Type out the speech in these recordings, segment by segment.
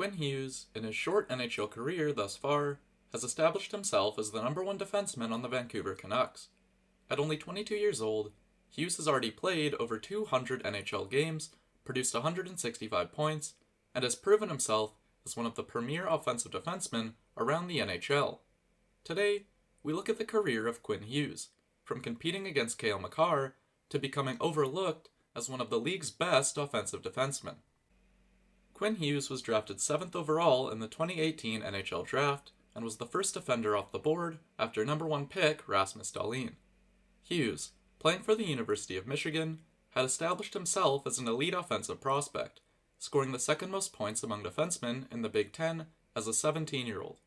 Quinn Hughes, in his short NHL career thus far, has established himself as the number one defenseman on the Vancouver Canucks. At only 22 years old, Hughes has already played over 200 NHL games, produced 165 points, and has proven himself as one of the premier offensive defensemen around the NHL. Today, we look at the career of Quinn Hughes, from competing against Cale Makar to becoming overlooked as one of the league's best offensive defensemen. Quinn Hughes was drafted 7th overall in the 2018 NHL Draft and was the first defender off the board after number 1 pick Rasmus Dahlin. Hughes, playing for the University of Michigan, had established himself as an elite offensive prospect, scoring the second most points among defensemen in the Big Ten as a 17-year-old.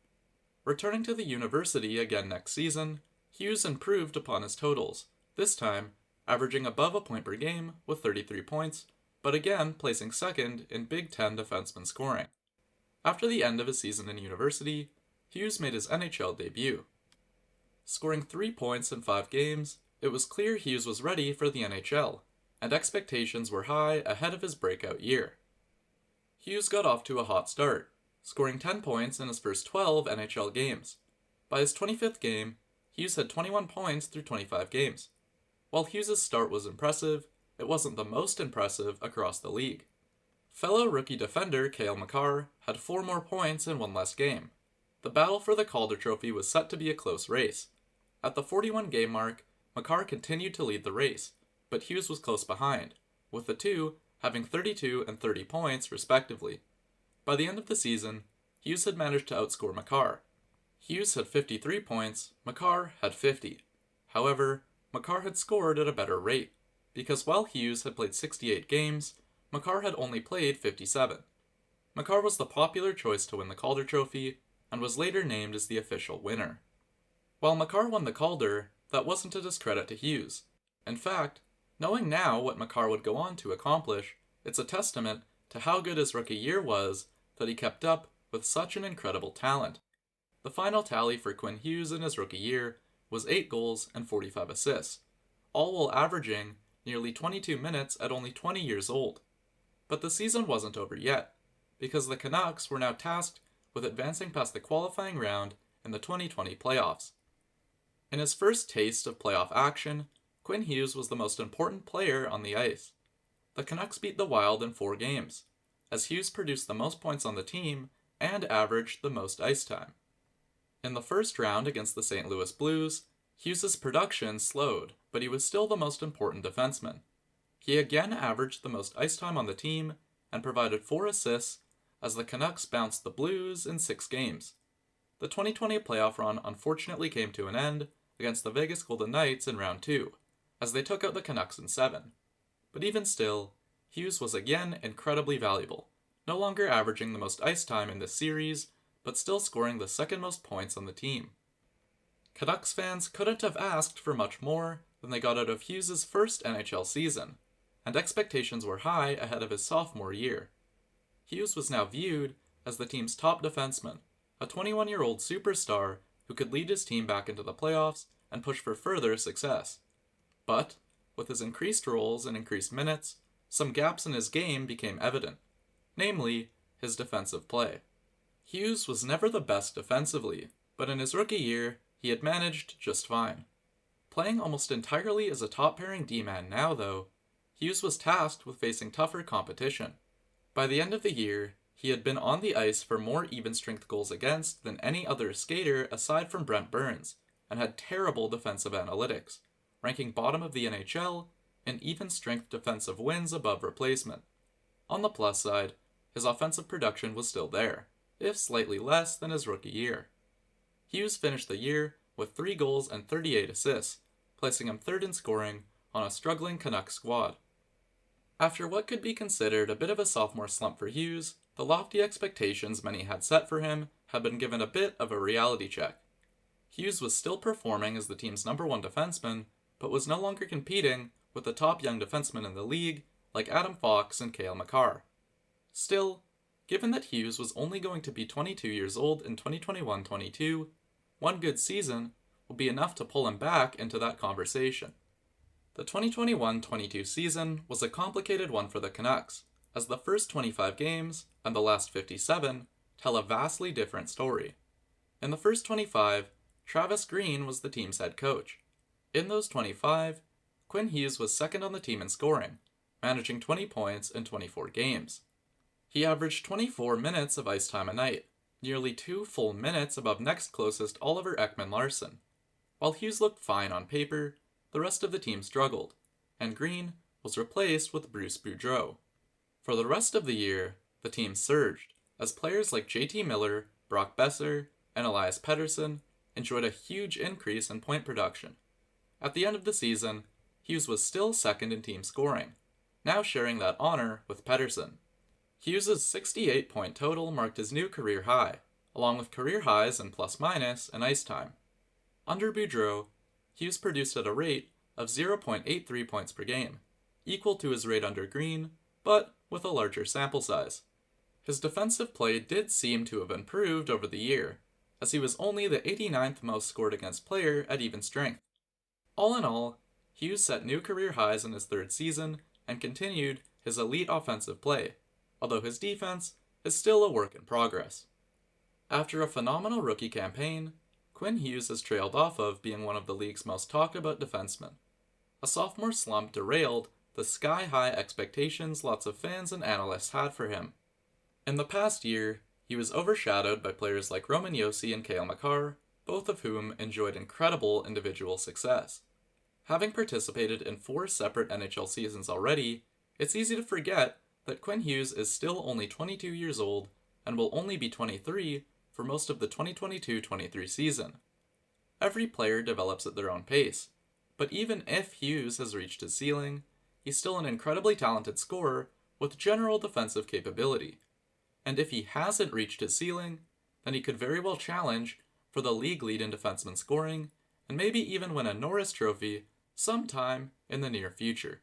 Returning to the university again next season, Hughes improved upon his totals, this time averaging above a point per game with 33 points, but again placing second in Big Ten defenseman scoring. After the end of his season in university, Hughes made his NHL debut. Scoring 3 points in 5 games, it was clear Hughes was ready for the NHL, and expectations were high ahead of his breakout year. Hughes got off to a hot start, scoring 10 points in his first 12 NHL games. By his 25th game, Hughes had 21 points through 25 games. While Hughes' start was impressive, it wasn't the most impressive across the league. Fellow rookie defender Cale Makar had 4 more points in 1 less game. The battle for the Calder Trophy was set to be a close race. At the 41-game mark, Makar continued to lead the race, but Hughes was close behind, with the two having 32 and 30 points respectively. By the end of the season, Hughes had managed to outscore Makar. Hughes had 53 points, Makar had 50. However, Makar had scored at a better rate, because while Hughes had played 68 games, Makar had only played 57. Makar was the popular choice to win the Calder Trophy, and was later named as the official winner. While Makar won the Calder, that wasn't a discredit to Hughes. In fact, knowing now what Makar would go on to accomplish, it's a testament to how good his rookie year was that he kept up with such an incredible talent. The final tally for Quinn Hughes in his rookie year was 8 goals and 45 assists, all while averaging nearly 22 minutes at only 20 years old. But the season wasn't over yet, because the Canucks were now tasked with advancing past the qualifying round in the 2020 playoffs. In his first taste of playoff action, Quinn Hughes was the most important player on the ice. The Canucks beat the Wild in 4 games, as Hughes produced the most points on the team and averaged the most ice time. In the first round against the St. Louis Blues, Hughes' production slowed, but he was still the most important defenseman. He again averaged the most ice time on the team and provided 4 assists as the Canucks bounced the Blues in 6 games. The 2020 playoff run unfortunately came to an end against the Vegas Golden Knights in round 2, as they took out the Canucks in 7. But even still, Hughes was again incredibly valuable, no longer averaging the most ice time in this series, but still scoring the second most points on the team. Canucks fans couldn't have asked for much more than they got out of Hughes' first NHL season, and expectations were high ahead of his sophomore year. Hughes was now viewed as the team's top defenseman, a 21-year-old superstar who could lead his team back into the playoffs and push for further success. But, with his increased roles and increased minutes, some gaps in his game became evident, namely, his defensive play. Hughes was never the best defensively, but in his rookie year, he had managed just fine. Playing almost entirely as a top-pairing D-man now, though, Hughes was tasked with facing tougher competition. By the end of the year, he had been on the ice for more even-strength goals against than any other skater aside from Brent Burns, and had terrible defensive analytics, ranking bottom of the NHL in even-strength defensive wins above replacement. On the plus side, his offensive production was still there, if slightly less than his rookie year. Hughes finished the year with 3 goals and 38 assists, placing him 3rd in scoring on a struggling Canucks squad. After what could be considered a bit of a sophomore slump for Hughes, the lofty expectations many had set for him had been given a bit of a reality check. Hughes was still performing as the team's number 1 defenseman, but was no longer competing with the top young defensemen in the league like Adam Fox and Cale Makar. Still, given that Hughes was only going to be 22 years old in 2021-22, one good season will be enough to pull him back into that conversation. The 2021-22 season was a complicated one for the Canucks, as the first 25 games and the last 57 tell a vastly different story. In the first 25, Travis Green was the team's head coach. In those 25, Quinn Hughes was second on the team in scoring, managing 20 points in 24 games. He averaged 24 minutes of ice time a night, nearly 2 full minutes above next closest Oliver-Ekman Larson. While Hughes looked fine on paper, the rest of the team struggled, and Green was replaced with Bruce Boudreau. For the rest of the year, the team surged, as players like JT Miller, Brock Besser, and Elias Pettersson enjoyed a huge increase in point production. At the end of the season, Hughes was still second in team scoring, now sharing that honor with Pettersson. Hughes' 68-point total marked his new career high, along with career highs in plus-minus and ice time. Under Boudreau, Hughes produced at a rate of 0.83 points per game, equal to his rate under Green, but with a larger sample size. His defensive play did seem to have improved over the year, as he was only the 89th most scored against player at even strength. All in all, Hughes set new career highs in his third season and continued his elite offensive play, although his defense is still a work in progress. After a phenomenal rookie campaign, Quinn Hughes has trailed off of being one of the league's most talked about defensemen. A sophomore slump derailed the sky-high expectations lots of fans and analysts had for him. In the past year, he was overshadowed by players like Roman Josi and Cale Makar, both of whom enjoyed incredible individual success. Having participated in 4 separate NHL seasons already, it's easy to forget that Quinn Hughes is still only 22 years old and will only be 23 for most of the 2022-23 season. Every player develops at their own pace, but even if Hughes has reached his ceiling, he's still an incredibly talented scorer with general defensive capability. And if he hasn't reached his ceiling, then he could very well challenge for the league lead in defenseman scoring and maybe even win a Norris Trophy sometime in the near future.